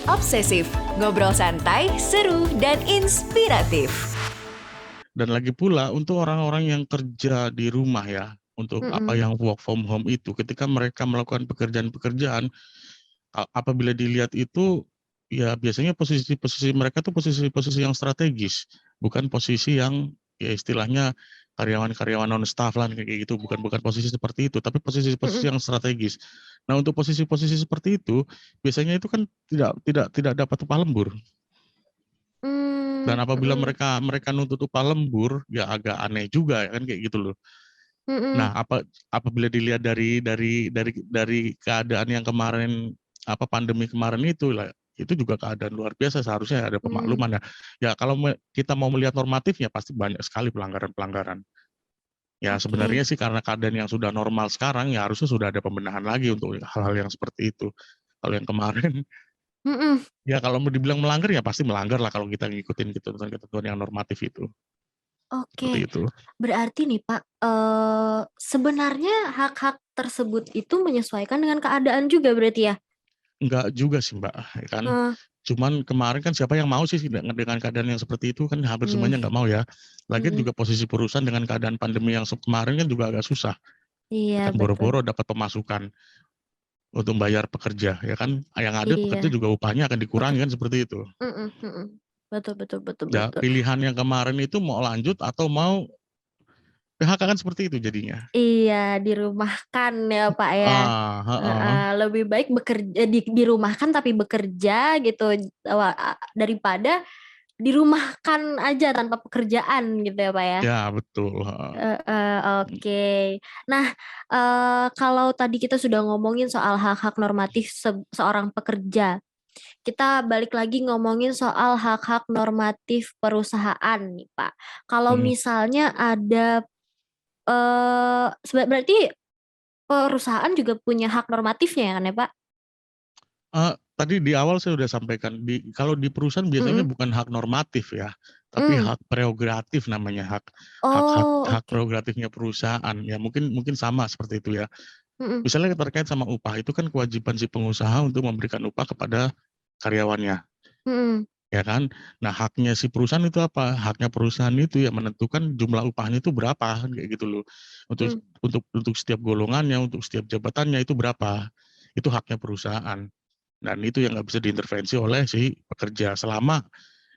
Obsesif, ngobrol santai, seru, dan inspiratif. Dan lagi pula untuk orang-orang yang kerja di rumah ya, untuk apa Mm-mm. yang work from home itu, ketika mereka melakukan pekerjaan-pekerjaan, apabila dilihat itu, ya biasanya posisi-posisi mereka tuh posisi-posisi yang strategis, bukan posisi yang ya istilahnya karyawan-karyawan non staff lah kayak gitu, bukan posisi seperti itu, tapi posisi-posisi Mm-mm. yang strategis. Nah untuk posisi-posisi seperti itu, biasanya itu kan tidak dapat upah lembur. Dan apabila Mm-mm. mereka nuntut upah lembur, ya agak aneh juga ya kan kayak gitu loh. Mm-mm. Nah, apabila dilihat dari keadaan yang kemarin pandemi kemarin itu lah, itu juga keadaan luar biasa, seharusnya ada Mm. pemakluman ya. Ya kalau kita mau melihat normatifnya pasti banyak sekali pelanggaran-pelanggaran. Ya sebenarnya Oke. sih karena keadaan yang sudah normal sekarang ya harusnya sudah ada pembenahan lagi untuk hal-hal yang seperti itu. Kalau yang kemarin Mm-mm. ya kalau mau dibilang melanggar ya pasti melanggar lah kalau kita ngikutin ketentuan-ketentuan yang normatif itu. Seperti Oke. itu. Berarti nih Pak, sebenarnya hak-hak tersebut itu menyesuaikan dengan keadaan juga berarti ya? Enggak juga sih Mbak, ya kan. Eh, Cuman kemarin kan siapa yang mau sih dengan keadaan yang seperti itu kan hampir mm, semuanya nggak mau ya. Lagian mm. juga posisi perusahaan dengan keadaan pandemi yang kemarin kan juga agak susah. Iya Ya kan betul. boro-boro dapat pemasukan untuk bayar pekerja, ya kan. Yang ada pekerja Iya. juga upahnya akan dikurangi kan seperti itu. Mm-mm, mm-mm. Betul betul betul Ya betul. pilihan yang kemarin itu mau lanjut atau mau PHK kan seperti itu jadinya. Iya, dirumahkan ya Pak ya. Heeh. Lebih baik bekerja dirumahkan tapi bekerja gitu daripada dirumahkan aja tanpa pekerjaan gitu ya Pak ya. Ya betul. Heeh. Oke. Nah, kalau tadi kita sudah ngomongin soal hak-hak normatif seorang pekerja, kita balik lagi ngomongin soal hak-hak normatif perusahaan nih Pak. Kalau Mm. misalnya ada berarti perusahaan juga punya hak normatifnya ya kan ya Pak? Tadi di awal saya sudah sampaikan, kalau di perusahaan biasanya Mm-mm. bukan hak normatif ya, tapi Mm. hak prerogatif namanya, Oh, hak oke. prerogatifnya perusahaan ya mungkin sama seperti itu ya. Mm-mm. Misalnya terkait sama upah itu kan kewajiban si pengusaha untuk memberikan upah kepada karyawannya, Mm-mm. ya kan. Nah haknya si perusahaan itu apa? Haknya perusahaan itu ya menentukan jumlah upahnya itu berapa kan kayak gitu loh. Untuk Mm. untuk setiap golongannya, untuk setiap jabatannya itu berapa? Itu haknya perusahaan. Dan itu yang nggak bisa diintervensi oleh si pekerja selama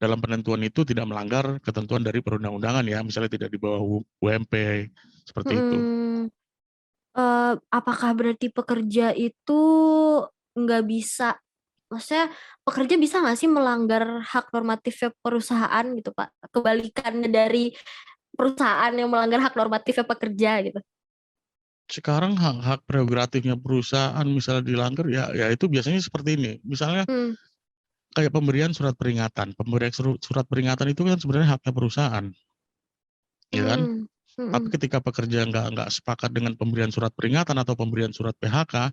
dalam penentuan itu tidak melanggar ketentuan dari perundang-undangan ya, misalnya tidak di bawah UMP, seperti itu. Mm-mm. Apakah berarti pekerja itu nggak bisa, maksudnya pekerja bisa nggak sih melanggar hak normatifnya perusahaan gitu Pak? Kebalikannya dari perusahaan yang melanggar hak normatifnya pekerja gitu. Sekarang hak-hak prerogatifnya perusahaan misalnya dilanggar ya itu biasanya seperti ini. Misalnya Hmm. kayak pemberian surat peringatan. Pemberian surat peringatan itu kan sebenarnya haknya perusahaan, ya kan? Hmm. Tapi Hmm. ketika pekerja nggak sepakat dengan pemberian surat peringatan atau pemberian surat PHK,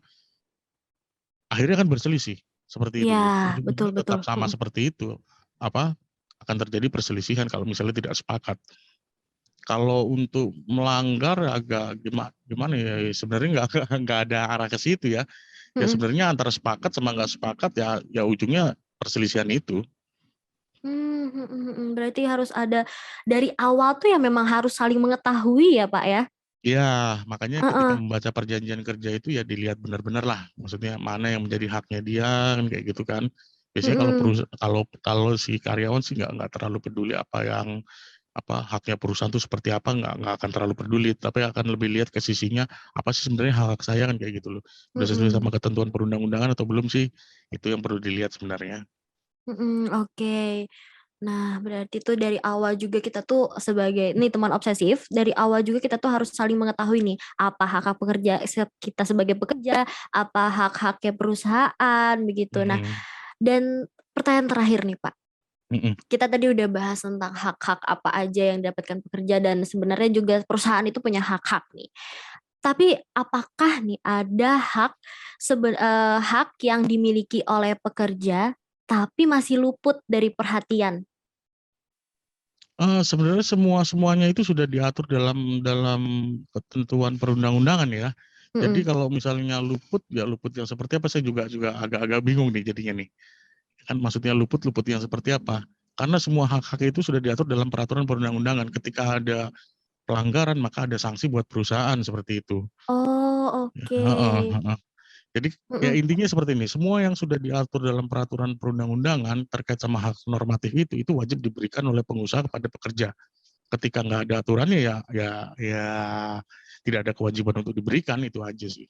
akhirnya kan berselisih seperti itu. Ya, betul Ujung-ujungnya betul. tetap sama Hmm. seperti itu. Akan terjadi perselisihan kalau misalnya tidak sepakat. Kalau untuk melanggar agak gimana ya, sebenarnya nggak ada arah ke situ ya. Ya Hmm. sebenarnya antara sepakat sama nggak sepakat ya ujungnya perselisihan itu. Berarti harus ada dari awal tuh ya memang harus saling mengetahui ya Pak ya? Ya makanya ketika Heeh. membaca perjanjian kerja itu ya dilihat benar-benar lah. Maksudnya mana yang menjadi haknya dia kan kayak gitu kan. Biasanya kalau Mm-mm. kalau si karyawan sih nggak terlalu peduli haknya perusahaan itu seperti apa, nggak akan terlalu peduli, tapi akan lebih lihat ke sisinya apa sih sebenarnya hak saya kan kayak gitu loh, udah sesuai sama Mm-mm. ketentuan perundang-undangan atau belum sih, itu yang perlu dilihat sebenarnya. Oke. Nah, berarti tuh dari awal juga kita tuh sebagai nih teman obsesif, dari awal juga kita tuh harus saling mengetahui nih, apa hak-hak pekerja kita sebagai pekerja, apa hak-haknya perusahaan begitu. Nah, Mm-mm. dan pertanyaan terakhir nih, Pak. Mm-mm. Kita tadi udah bahas tentang hak-hak apa aja yang didapatkan pekerja dan sebenarnya juga perusahaan itu punya hak-hak nih. Tapi apakah nih ada hak yang dimiliki oleh pekerja tapi masih luput dari perhatian? Sebenarnya semuanya itu sudah diatur dalam dalam ketentuan perundang-undangan ya. Jadi Mm-mm. kalau misalnya luput, ya luput yang seperti apa saya juga agak-agak bingung nih jadinya nih. Kan maksudnya luput yang seperti apa? Karena semua hak-hak itu sudah diatur dalam peraturan perundang-undangan. Ketika ada pelanggaran maka ada sanksi buat perusahaan seperti itu. Oh, Ya, oke. heeh. Jadi ya Mm-mm. intinya seperti ini, semua yang sudah diatur dalam peraturan perundang-undangan terkait sama hak normatif itu wajib diberikan oleh pengusaha kepada pekerja. Ketika nggak ada aturannya ya tidak ada kewajiban untuk diberikan, itu aja sih.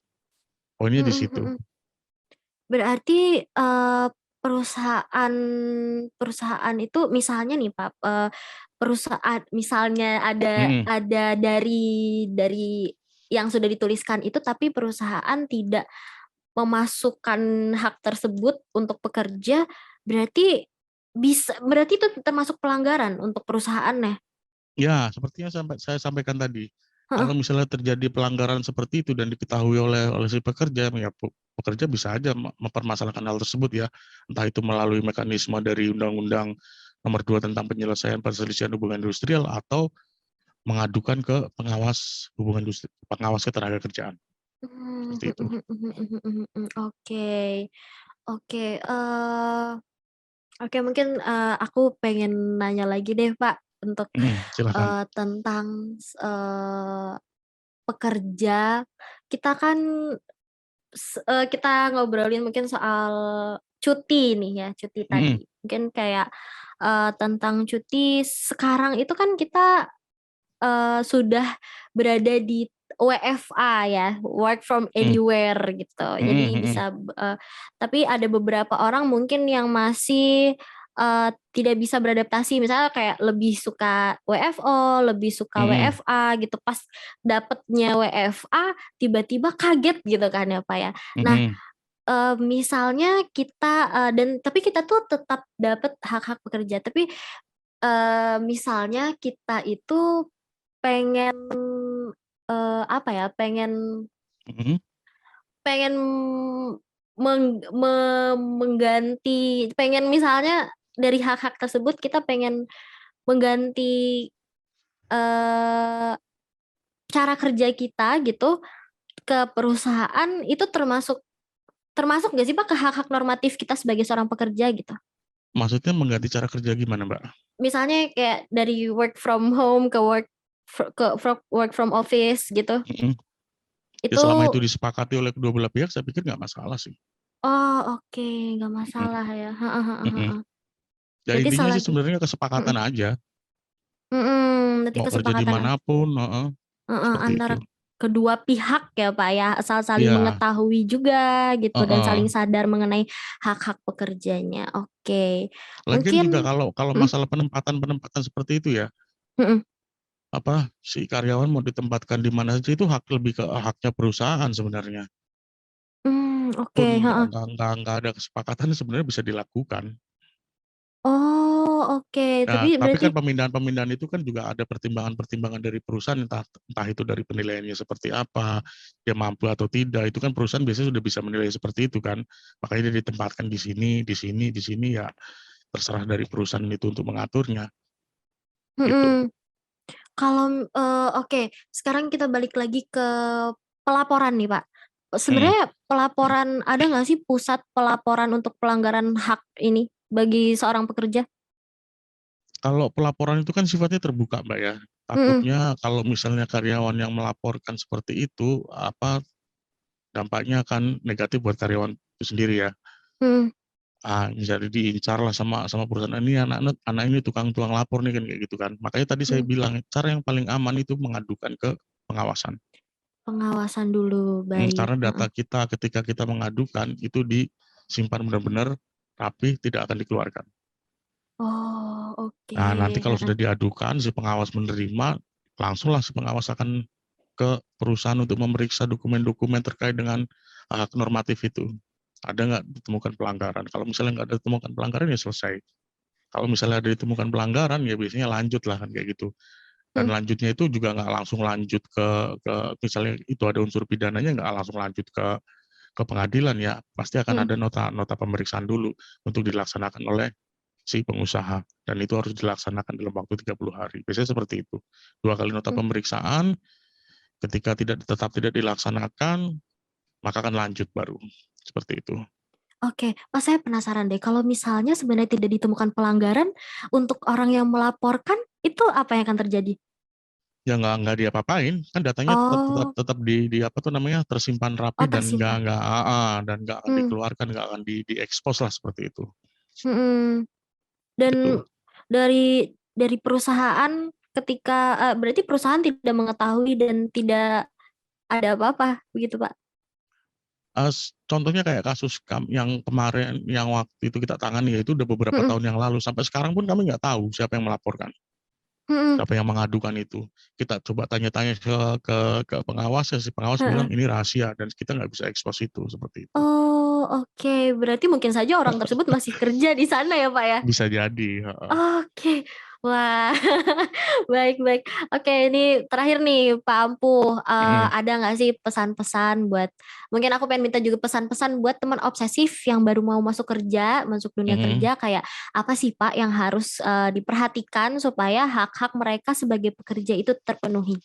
Poinnya di Mm-mm, situ. mm-mm. Berarti perusahaan perusahaan itu misalnya nih Pak, perusahaan misalnya Mm-mm. ada dari yang sudah dituliskan itu, tapi perusahaan tidak memasukkan hak tersebut untuk pekerja, berarti itu termasuk pelanggaran untuk perusahaannya. Ya, sepertinya saya sampaikan tadi. Heeh. Kalau misalnya terjadi pelanggaran seperti itu dan diketahui oleh si pekerja, ya pekerja bisa aja mempermasalahkan hal tersebut ya. Entah itu melalui mekanisme dari Undang-Undang Nomor 2 tentang penyelesaian perselisihan hubungan industrial atau mengadukan ke pengawas hubungan industri, pengawas ketenagakerjaan. Seperti itu. Oke, oke, oke, mungkin aku pengen nanya lagi deh Pak untuk Silakan. tentang pekerja. Kita kan kita ngobrolin mungkin soal cuti nih ya, cuti Mm-mm. tadi. Mungkin kayak tentang cuti sekarang itu kan kita sudah berada di WFA ya, work from Mm. anywhere gitu. Jadi Mm-mm. Mm-mm. bisa tapi ada beberapa orang mungkin yang masih tidak bisa beradaptasi, misalnya kayak lebih suka WFO, lebih suka Mm-mm. WFA gitu. Pas dapetnya WFA tiba-tiba kaget gitu kan ya Pak ya. Nah, Mm-mm. misalnya kita tapi kita tuh tetap dapat hak-hak pekerja, tapi misalnya kita itu pengen, apa ya, pengen Mm-mm. pengen mengganti, pengen misalnya dari hak-hak tersebut kita pengen mengganti, eee, cara kerja kita gitu ke perusahaan, itu termasuk termasuk nggak sih Pak ke hak-hak normatif kita sebagai seorang pekerja gitu? Maksudnya mengganti cara kerja gimana, Mbak? Misalnya kayak dari work from home ke work from office gitu, Mm-mm. Ya itu selama itu disepakati oleh kedua belah pihak, saya pikir nggak masalah sih. oh, oke, nggak Mm-mm. masalah ya, heeh, heeh, Mm-mm. heeh. Ya Berarti intinya sih selagi sebenarnya mhm, kesepakatan aja. berarti Mau kerja di kesepakatan manapun, heeh, heeh, seperti itu. antara kedua pihak ya, Pak, ya, asal saling Iya, mengetahui juga gitu dan heeh. saling sadar mengenai hak-hak pekerjanya, oke. Lagian juga Mungkin kalau mhm, masalah penempatan seperti itu ya, mhm, si karyawan mau ditempatkan di mana saja itu lebih ke haknya perusahaan sebenarnya. oke, Pun heeh. nggak ada kesepakatan sebenarnya bisa dilakukan. Oh, oke, Nah, tapi tapi berarti kan pemindahan-pemindahan itu kan juga ada pertimbangan-pertimbangan dari perusahaan, entah itu dari penilaiannya seperti apa, dia mampu atau tidak, itu kan perusahaan biasanya sudah bisa menilai seperti itu kan. Makanya dia ditempatkan di sini, di sini, di sini, ya terserah dari perusahaan itu untuk mengaturnya, gitu. mhm, kalau, oke, sekarang kita balik lagi ke pelaporan nih, Pak. Mhm. Sebenarnya pelaporan ada nggak sih pusat pelaporan untuk pelanggaran hak ini bagi seorang pekerja? Kalau pelaporan itu kan sifatnya terbuka, Mbak, ya. Mhm, Takutnya kalau misalnya karyawan yang melaporkan seperti itu, dampaknya akan negatif buat karyawan itu sendiri ya. mhm, Jadi diincar lah sama perusahaan, ini anak ini tukang lapor nih kan kayak gitu kan. Makanya tadi saya mhm. bilang cara yang paling aman itu mengadukan ke pengawasan. Pengawasan dulu, baik, Karena heeh. data kita ketika kita mengadukan itu disimpan benar-benar rapi, tidak akan dikeluarkan. Oh, oke, Nah, nanti kalau heeh, sudah diadukan, si pengawas menerima, langsunglah si pengawas akan ke perusahaan untuk memeriksa dokumen-dokumen terkait dengan hak normatif itu. Ada nggak ditemukan pelanggaran? Kalau misalnya nggak ada ditemukan pelanggaran ya selesai. Kalau misalnya ada ditemukan pelanggaran ya biasanya lanjut lah kan kayak gitu. Dan mhm, lanjutnya itu juga nggak langsung lanjut ke misalnya itu ada unsur pidananya nggak langsung lanjut ke pengadilan ya. Pasti akan mhm, ada nota pemeriksaan dulu untuk dilaksanakan oleh si pengusaha dan itu harus dilaksanakan dalam waktu 30 hari. Biasanya seperti itu. 2 kali nota mhm. pemeriksaan, ketika tetap tidak dilaksanakan, maka akan lanjut baru. Seperti itu. Oke, Mas, saya penasaran deh, kalau misalnya sebenarnya tidak ditemukan pelanggaran, untuk orang yang melaporkan, itu apa yang akan terjadi? Ya nggak diapa-apain, kan datanya tetap tetap Oh tetap di apa tuh namanya, tersimpan rapi oh dan tersimpan. dan nggak akan Mmm, dikeluarkan, nggak akan diekspos lah seperti itu, mhm. Dan gitu. dari perusahaan ketika berarti perusahaan tidak mengetahui dan tidak ada apa-apa, begitu, Pak? Contohnya kayak kasus yang kemarin yang waktu itu kita tangani, ya itu udah beberapa Mhm tahun yang lalu, sampai sekarang pun kami nggak tahu siapa yang melaporkan, mhm, siapa yang mengadukan itu. Kita coba tanya-tanya ke pengawas, ya si pengawas bilang, heeh. "Ini rahasia," dan kita nggak bisa ekspos itu, seperti itu. Oh, oke. Berarti mungkin saja orang tersebut masih kerja di sana ya, Pak, ya? Bisa jadi, heeh. Oke. Wah, baik baik. Oke, ini terakhir nih, Pak Ampuh, Mhm ada nggak sih pesan-pesan buat mungkin aku pengen minta juga pesan-pesan buat teman obsesif yang baru mau masuk dunia mhm. kerja, kayak apa sih, Pak, yang harus, diperhatikan supaya hak-hak mereka sebagai pekerja itu terpenuhi?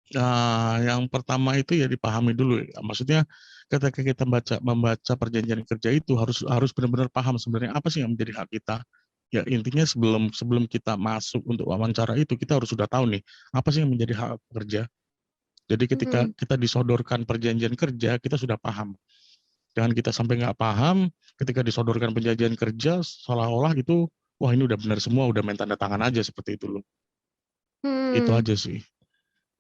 Nah, yang pertama itu ya dipahami dulu ya, maksudnya ketika kita membaca perjanjian kerja itu harus harus benar-benar paham sebenarnya apa sih yang menjadi hak kita. Ya intinya sebelum sebelum kita masuk untuk wawancara itu, kita harus sudah tahu nih, apa sih yang menjadi hak pekerja. Jadi ketika Mhm kita disodorkan perjanjian kerja, kita sudah paham. Jangan kita sampai nggak paham, ketika disodorkan perjanjian kerja, seolah-olah itu, wah ini udah benar semua, udah main tanda tangan aja, seperti itu loh. Itu mhm aja sih.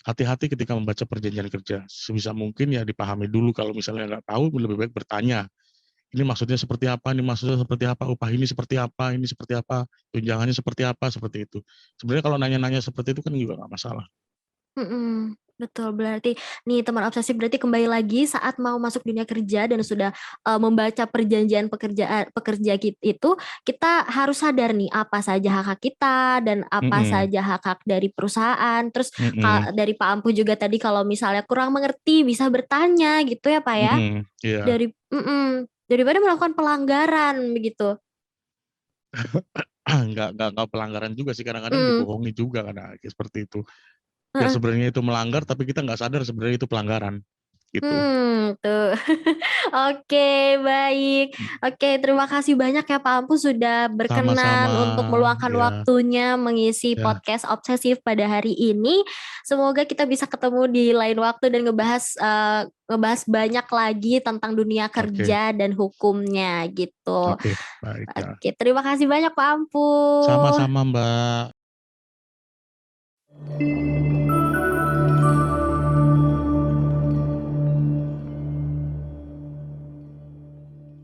Hati-hati ketika membaca perjanjian kerja. Sebisa mungkin ya dipahami dulu, kalau misalnya nggak tahu lebih baik bertanya. Ini maksudnya seperti apa, ini maksudnya seperti apa, upah ini seperti apa, tunjangannya seperti itu. Sebenarnya kalau nanya-nanya seperti itu kan juga nggak masalah. mhm. Betul, berarti nih teman obsesif berarti kembali lagi saat mau masuk dunia kerja dan sudah, membaca perjanjian itu, kita harus sadar nih apa saja hak-hak kita dan apa Mhm saja hak-hak dari perusahaan. Terus mhm dari Pak Ampuh juga tadi kalau misalnya kurang mengerti bisa bertanya gitu ya, Pak, ya? mhm, iya. Daripada melakukan pelanggaran begitu. Nggak pelanggaran juga sih, kadang-kadang Mhm, dibohongi juga karena seperti itu. Yang heeh. sebenarnya itu melanggar, tapi kita nggak sadar sebenarnya itu pelanggaran, gitu. Tuh. Oke, baik. Oke, terima kasih banyak ya Pak Ampu sudah Sama-sama, berkenan untuk meluangkan ya waktunya mengisi ya, podcast Obsesif pada hari ini. Semoga kita bisa ketemu di lain waktu dan ngebahas banyak lagi tentang dunia oke kerja dan hukumnya gitu. oke, baik ya. Oke, terima kasih banyak Pak Ampu. Sama-sama, Mbak.